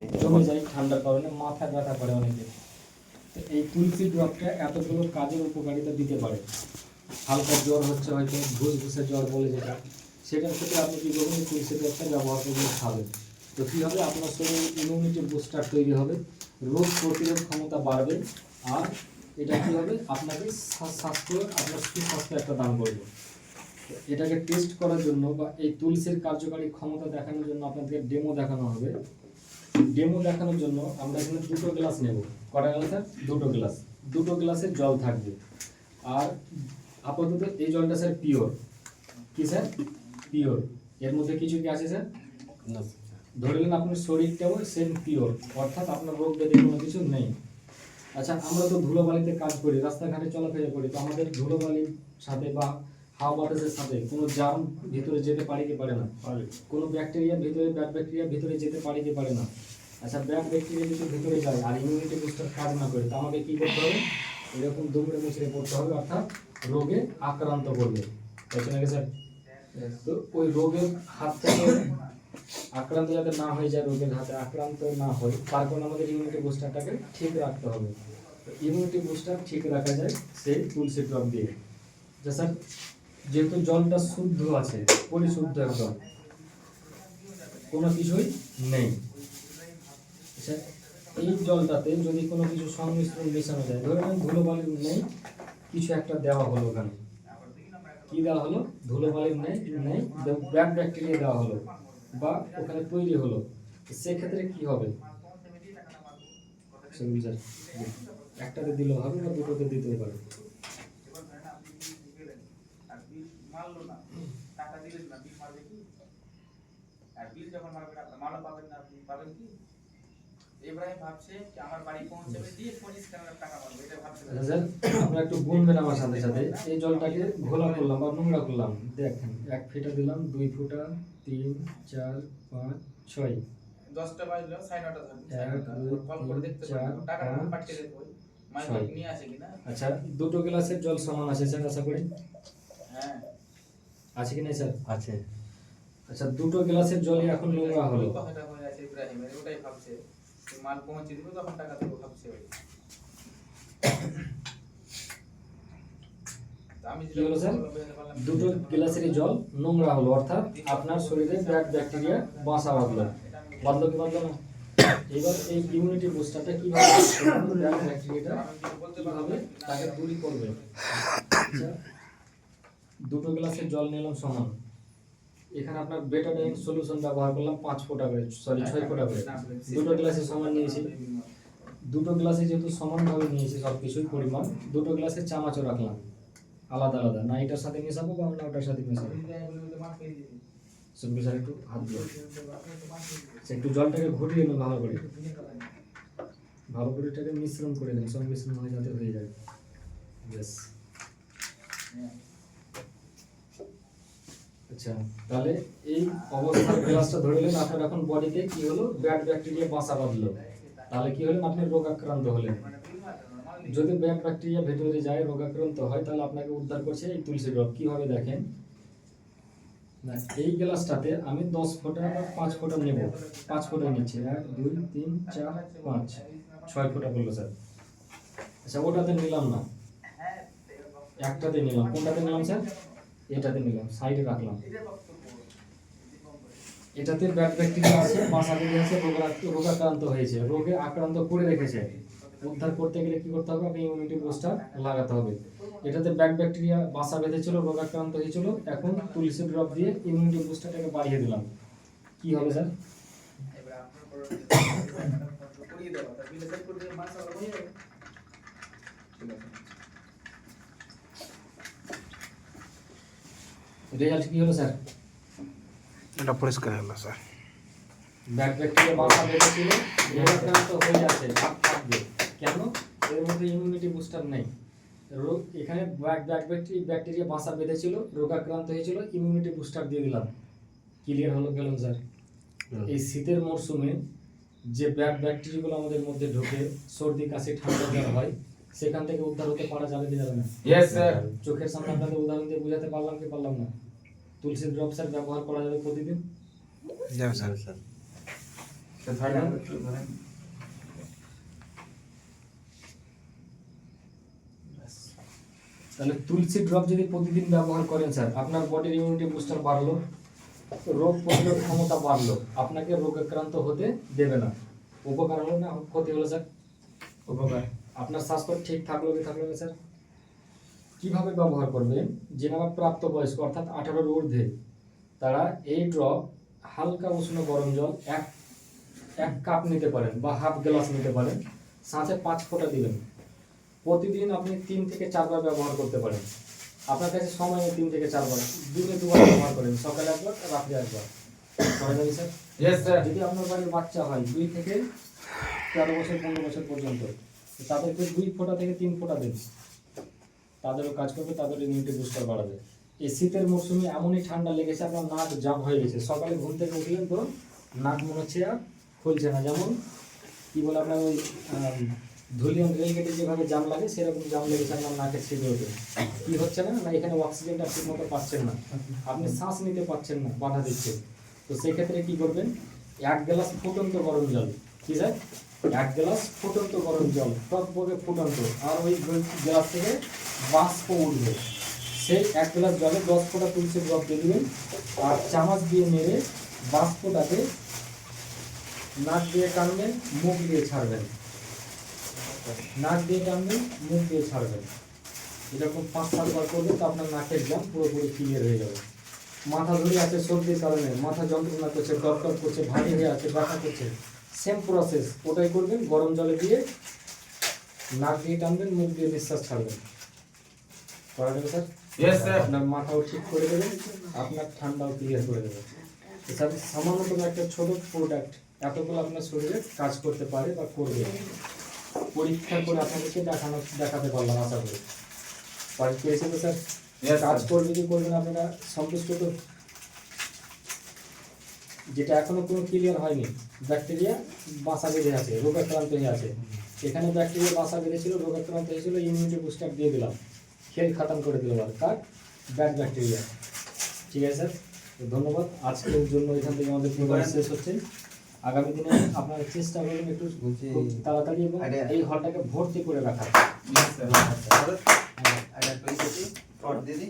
জমে যায় ঠান্ডার কারণে, মাথা ব্যথা করে অনেকে। তো এই তুলসী ড্রপটা এতগুলো কাজের উপকারিতা দিতে পারে। হালকা জ্বর হচ্ছে, হয়তো ঘুষঘুষে জ্বর বলে যেটা, সেটার ক্ষেত্রে আপনি কী করবেন, তুলসী ড্রপটা ব্যবহার করে খাবেন। তো কী হবে, আপনার শরীরে ইমিউনিটি বুস্টার তৈরি হবে, রোগ প্রতিরোধ ক্ষমতা বাড়বে, আর এটা কী হবে, আপনাকে আপনার সুস্বাস্থ্য একটা দান করবে। এটাকে টেস্ট করার জন্য বা এই তুলসীর কার্যকারী ক্ষমতা দেখানোর জন্য আপনাদের ডেমো দেখানো হবে। ডেমো দেখানোর জন্য আমরা এখানে 2টো গ্লাস নেব। কটা গ্লাস স্যার? 2টো গ্লাস। 2টো গ্লাসের জল থাকবে। আর আপাতত এই জলটা স্যার পিওর। কি স্যার? পিওর। এর মধ্যে কিছু কি আছে স্যার? না। ধরে নিন আপনার শরীরটাও সেম পিওর, অর্থাৎ আপনার রোগ ব্যাধি কোনো কিছু নেই। আচ্ছা, আমরা তো ধুলোবালিতে কাজ করি, রাস্তাঘাটে চলাফেরা করি, তো আমাদের ধুলোবালির সাথে বা হাওয়া বাতাসের সাথে কোনো জার্ম ভিতরে যেতে পারে কি পারে না? কোনো ব্যাকটেরিয়া ভিতরে, ব্যাড ব্যাকটেরিয়া ভিতরে যেতে পারে কি পারে না? আচ্ছা, ব্যাড ব্যাকটেরিয়া যদি ভিতরে যায় আর ইমিউনিটি বুস্টার কাজ না করে, তো আমাকে কী করতে হবে? এরকম দুমড়ে মুচড়ে পড়তে হবে, অর্থাৎ রোগে আক্রান্ত করবে। তাই নাকি স্যার? তো ওই রোগের হাত থেকে আক্রান্ত যাতে না হয়ে যায়, রোগের হাতে আক্রান্ত না হয়, তারপর আমাদের ইমিউনিটি বুস্টারটাকে ঠিক রাখতে হবে। ইমিউনিটি বুস্টার ঠিক রাখা যায় সেই তুলসী ড্রপ দিয়ে। যে স্যার, যেহেতু জলটা শুদ্ধ আছে, পরিশুদ্ধ একদম, কোনো কিছুই নেই, এই জলটাতে যদি কোনো কিছু সংমিশ্রণ মেশানো যায়, ধরে নেন ধুলোবালির নেই, কিছু একটা দেওয়া হলো, ওখানে কি দেওয়া হলো, ধুলোবালির নেই নেই ব্যাড ব্যাকটেরিয়া দেওয়া হলো বা ওখানে তৈরি হলো, সেক্ষেত্রে কি হবে? একটাতে দিলেও হবে বা দুটোতে দিতেও পারে। আপনারা একটু গুনবেন আমার সাথে সাথে। এই জলটাকে ঘোলা করলাম বা নোংরা করলাম, দেখেন 1 ফোঁটা দিলাম, 2 ফোঁটা, 3, 4, 5, 6, 10টা বাজলো, 9:30 কল করে দেখতে পারো, টাকা পাঠিয়ে দেব মাইক নিয়ে আসে কিনা। আচ্ছা, 2টো গ্লাসের জল সমান আছে স্যার, আশা করি? হ্যাঁ, আছে কি না স্যার? আছে। আচ্ছা, 2টো গ্লাসের জলই এখন নোংরা হলো। কথাটা হয়ে আছে ইব্রাহিমের, ওটাই ভাবছে মাল পৌঁছে দিব তখন টাকা দেব ভাবছে। কি হলো স্যার? 2টো গ্লাসের জল নোংরা হলো, অর্থাৎ আপনার শরীরে ব্যাড ব্যাকটেরিয়া বাসা বাঁধলো। বাঁধলো কি বাঁধলো না? এবার এই ইমিউনিটি বুস্টারটা কিভাবে ব্যাড ব্যাকটেরিয়াটা কিভাবে তাকে দূর করবে? আচ্ছা, 2টো গ্লাসের জল নিলাম সমান, এখানে আপনার বেটাডিন সলিউশন ব্যবহার করলাম 5 ফোঁটা করে, সরি 6 ফোঁটা করে। 2টো গ্লাসে সমান নিয়েছি, 2টো গ্লাসে যেহেতু সমানভাবে নিয়েছি সব কিছুই পরিমাণ, 2টো গ্লাসে চামচও রাখলাম আলাদা আলাদা, না এটার সাথে মেশাবো বা অন্য ওটার সাথে মেশাবো। সুন্দর স্যার, একটু হাত দিয়ে একটু জলটাকে ঘুরিয়ে নেব ভালো করে, ভালো করে এটাকে মিশ্রণ করে দেন, সব মিশ্রণ হয়ে যাতে হয়ে যায়। বেশ, আচ্ছা, তাহলে এই অবস্থার গ্লাসটা ধরে নিলেন আপনার এখন বডিতে কি হলো, ব্যাড ব্যাকটেরিয়া বাসা বাঁধলো, তাহলে কি হলেন, আপনি রোগাক্রান্ত হলেন। যদি ব্যাড ব্যাকটেরিয়া ভেতরে যায়, রোগাক্রান্ত হয়, তাহলে আপনাকে উদ্ধার করছে এই তুলসী ড্রপ। কিভাবে দেখেন না, এই গ্লাসটাতে আমি 10 ফোঁটা বা 5 ফোঁটা নেব, 5 ফোঁটা নিচ্ছি, 1, 2, 3, 4, 5, 6 ফোঁটা বললো স্যার। আচ্ছা, ওটাতে নিলাম না, একটাতে নিলাম। কোনটাতে নিলাম স্যার? এটাতে নিলাম, সাইডে রাখলাম। এটাতে ব্যাড ব্যাকটেরিয়া আছে, বাসা বেঁধে আছে, রোগাক্রান্ত হয়েছে, রোগে আক্রান্ত করে রেখেছে। উদ্ধার করতে গেলে কি করতে হবে, আপনি ইমিউনিটি বুস্টার লাগাতে হবে। এটাতে ব্যাড ব্যাকটেরিয়া বাসা বেঁধেছিল, রোগাক্রান্ত হয়েছিল, এখন তুলসী ড্রপ দিয়ে ইমিউনিটি বুস্টারটাকে বাড়িয়ে দিলাম। কি হবে স্যার? রেজাল্ট কি হলো স্যার? এটা পরিষ্কার হলো স্যার। ব্যাড ব্যাকটেরিয়া বাসা বেঁধেছিল, রোগাক্রান্ত হয়ে যাচ্ছে, থাকবে কেন? এর মধ্যে ইমিউনিটি বুস্টার নেই। রোগ এখানে ব্যাকটেরিয়া বাসা বেঁধেছিল, রোগাক্রান্ত হয়েছিল, ইমিউনিটি বুস্টার দিয়ে দিলাম, ক্লিয়ার হলো গেল স্যার। এই শীতের মরশুমে যে ব্যাড ব্যাকটেরিয়াগুলো আমাদের মধ্যে ঢোকে, সর্দি কাশি ঠান্ডা জ্বর হয়, সেখান থেকে উদ্ধার হতে পারা যাবে কি যাবে না? Yes sir. চোখের সামনে আপনাদের উদাহরণ দিয়ে বোঝাতে পারলাম কি পারলাম না? তুলসী ড্রপ স্যার ব্যবহার করা যাবে প্রতিদিন। যাবে স্যার। তাহলে তুলসী ড্রপ যদি প্রতিদিন ব্যবহার করেন স্যার, আপনার বডির ইমিউনিটি বুস্টার বাড়লো, রোগ প্রতিরোধ ক্ষমতা বাড়লো, আপনাকে রোগাক্রান্ত হতে দেবে না। উপকার হলো না ক্ষতি হলো স্যার? উপকার। আপনার স্বাস্থ্য ঠিক থাকলো কি থাকলো না স্যার? কিভাবে ব্যবহার করবেন? যারা প্রাপ্তবয়স্ক অর্থাৎ 18-র ঊর্ধ্বে, তারা এই ড্রপ হালকা উষ্ণ গরম জল এক কাপ নিতে পারেন বা হাফ গ্লাস নিতে পারেন, সাথে 5 ফোঁটা দিবেন। প্রতিদিন আপনি 3 থেকে 4 বার ব্যবহার করতে পারেন। আপনার কাছে সময় নেই 3 থেকে 4 বার, দিনে 2 বার ব্যবহার করেন, সকালে একবার, রাত্রে একবার। করা যাবে স্যার? Yes sir. যদি আপনার বাড়ির বাচ্চা হয় 2 থেকে 13 বছর 15 বছর পর্যন্ত, তো তাদেরকে 2 ফোঁটা থেকে 3 ফোঁটা দিন, তাদেরও কাজ করবে, তাদের ইমিউনিটি বুস্টার বাড়াবে। এই শীতের মরশুমে এমনই ঠান্ডা লেগেছে, আপনার নাক জাম হয়ে গেছে, সকালে ঘুম থেকে উঠলেন তো নাক মনে হচ্ছে আর খুলছে না, যেমন কি বলে আপনার ওই ধুলিয়ান রেলগেটে যেভাবে জাম লাগে সেরকম জাম লেগেছে আপনার নাকের ছিদ্র ওঠে। কি হচ্ছে না, না এখানে অক্সিজেনটা ঠিক মতো পাচ্ছেন না, আপনি শ্বাস নিতে পারছেন না, বাধা দিচ্ছে। তো সেক্ষেত্রে কি করবেন? 1 গ্লাস ফুটন্ত গরম জল, কি স্যার? 1 গ্লাস ফুটন্ত গরম জল, টকবকে ফুটন্ত, আর ওই গ্লাস থেকে বাষ্প উঠবে, সেই 1 গ্লাস জলে 10 ফোঁটা তুলসী ড্রপ দিয়ে দিবেন, আর চামচ দিয়ে নেড়ে বাষ্পটাকে নাক দিয়ে টানবেন, মুখ দিয়ে ছাড়বেন, নাক দিয়ে টানবেন, মুখ দিয়ে ছাড়বেন। এরকম 5-7 বার করবেন, তো আপনার নাকের জাম পুরোপুরি ক্লিয়ার হয়ে যাবে। মাথা ধরে আছে সর্দির কারণে, মাথা যন্ত্রণা করছে, দরকার করছে, ভারী হয়ে আছে, ব্যথা করছে, সেম প্রসেস ওটাই করবেন। গরম জলে দিয়ে নাক দিয়ে টানবেন, মুখ দিয়ে নিঃশ্বাস ছাড়বেন। করা যাবে স্যার? Yes sir. আপনার মাথাও ঠিক করে দেবেন, আপনার ঠান্ডাও ক্লিয়ার করে দেবে। স্যার সামান্যতম একটা ছোট প্রোডাক্ট এতগুলো আপনার শরীরে কাজ করতে পারে বা করবে, পরীক্ষা করে আপনাদেরকে দেখাতে পারলাম আশা করি। পেয়েছে তো স্যার? Yes, কাজ sir. করবে কি করবেন আপনারা সন্তুষ্ট তো? যেটা এখনো কোনো ক্লিয়ার হয়নি, ব্যাকটেরিয়া বাসা বেঁধে আছে, রোগাক্রান্ত হয়ে আছে, এখানে ব্যাকটেরিয়া বাসা বেঁধেছিল, রোগাক্রান্ত হয়েছিল, ইমিউনিটি বুস্টার দিয়ে দিলাম, খেল খাতাম করে দিলাম, আর কার ব্যাড ব্যাকটেরিয়া। ঠিক আছে স্যার, তো ধন্যবাদ। আজকের জন্য এখান থেকে আমাদের প্রোগ্রাম শেষ হচ্ছে। আগামী দিনে আপনারা চেষ্টা করবেন একটু খুব তাড়াতাড়ি এবং এই হলটাকে ভর্তি করে রাখার। Yes sir. আর একটা দিদি, ফটো দিদি।